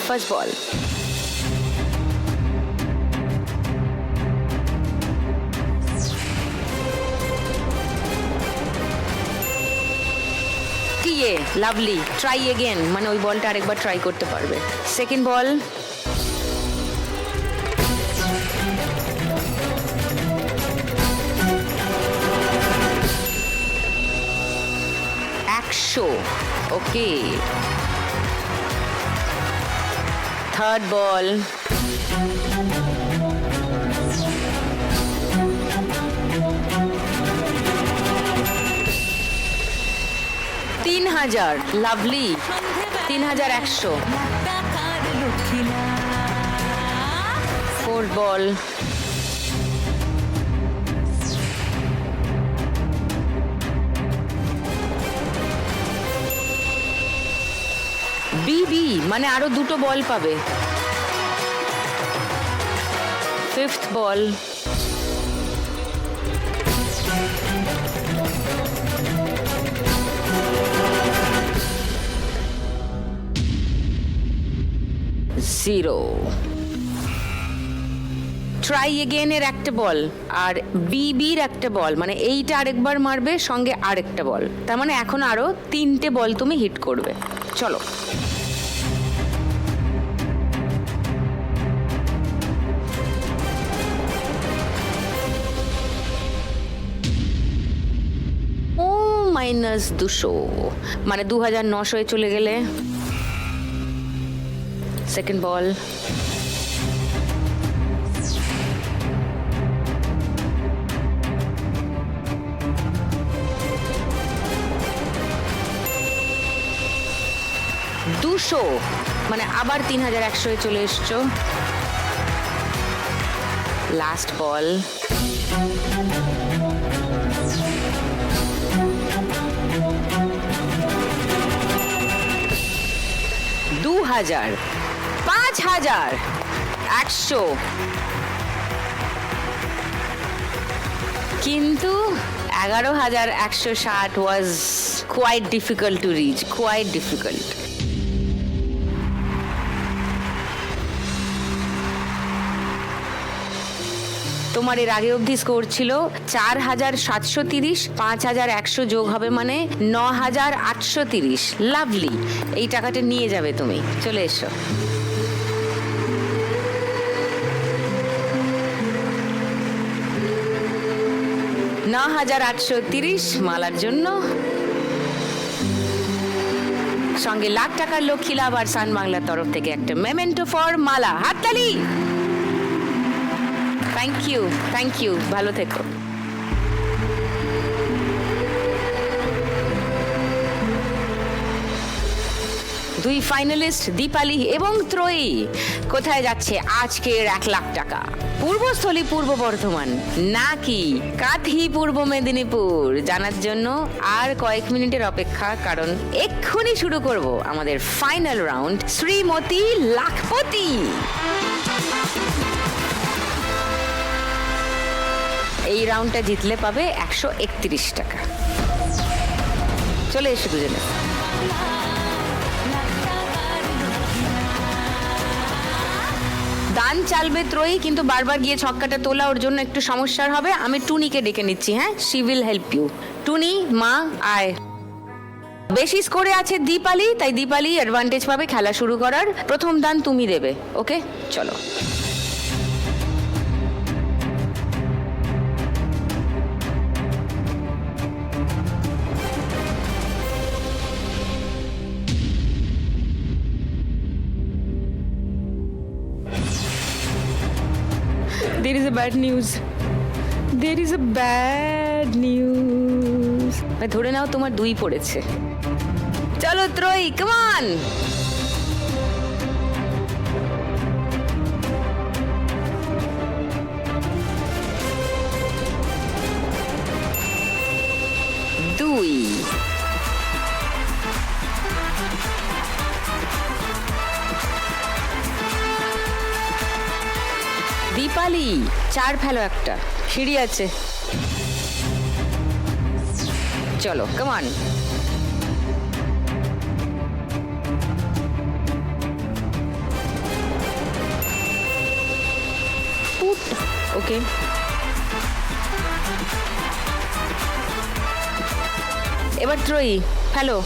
First ball. Lovely, try again, মানে ওই বলটা আরেকবার ট্রাই করতে পারবে। Second ball. Okay. Third ball. 3000, lovely, 3100। Fourth ball. বিবি, মানে আরো দুটো বল পাবে। Fifth ball. Zero. Try again এর একটা বল আর বিবির একটা বল, মানে এইটা আরেকবার মারবে, সঙ্গে আরেকটা বল, তার মানে এখন আরো 3টে বল তুমি হিট করবে। চলো। ও -200, মানে 2900 চলে গেলে। সেকেন্ড বল। দুশো, মানে আবার 3100 চলে এসছো। লাস্ট বল। 2000, 5100। কিন্তু 11160 was quite difficult to reach, quite difficult. তোমার এর আগে অবধি স্কোর ছিল 4730, 5100 যোগ হবে মানে 9830। লাভলি, এই টাকাটা নিয়ে যাবে তুমি। চলে এসো। $9830 মালার জন্য, সঙ্গে লাখ টাকার লক্ষ্মী লাভ আর সান বাংলার তরফ থেকে একটা মেমেন্টো ফর মালা। হাততালি। থ্যাংক ইউ, ভালো থেকো। দুই ফাইনালিস্ট দীপালি এবং ত্রয়ী কোথায় যাচ্ছে আজকের 1 লাখ টাকা? পূর্বস্থলী পূর্ব বর্ধমান নাকি কাঁথি পূর্ব মেদিনীপুর? জানার জন্য আর কয়েক মিনিটের অপেক্ষা, কারণ এক্ষুনি শুরু করব আমাদের ফাইনাল রাউন্ড, শ্রীমতী লাখপতি। এই রাউন্ডটা জিতলে পাবে 131 টাকা। চলে এসো দুজনে। দান চালবে ত্রয়ী, কিন্তু বারবার গিয়ে ছক্কাটা তোলা ওর জন্য একটু সমস্যার হবে। আমি টুনিকে ডেকে নিচ্ছি। হ্যাঁ, শি উইল হেল্প ইউ। টুনি মা আয়। বেশি স্কোরে আছে দীপালি, তাই দীপালি অ্যাডভান্টেজ পাবে খেলা শুরু করার। প্রথম দান তুমি দেবে। ওকে, চলো। There is a bad news. There is a bad news. ধরে নাও তোমার 2 পড়েছে। চলো ত্রয়ী, কাম অন। দীপালি 4 ফেলো একটা, সিঁড়ি আছে। চলো, কাম অন। আউট। ওকে, এবার ত্রয়ী ফেলো।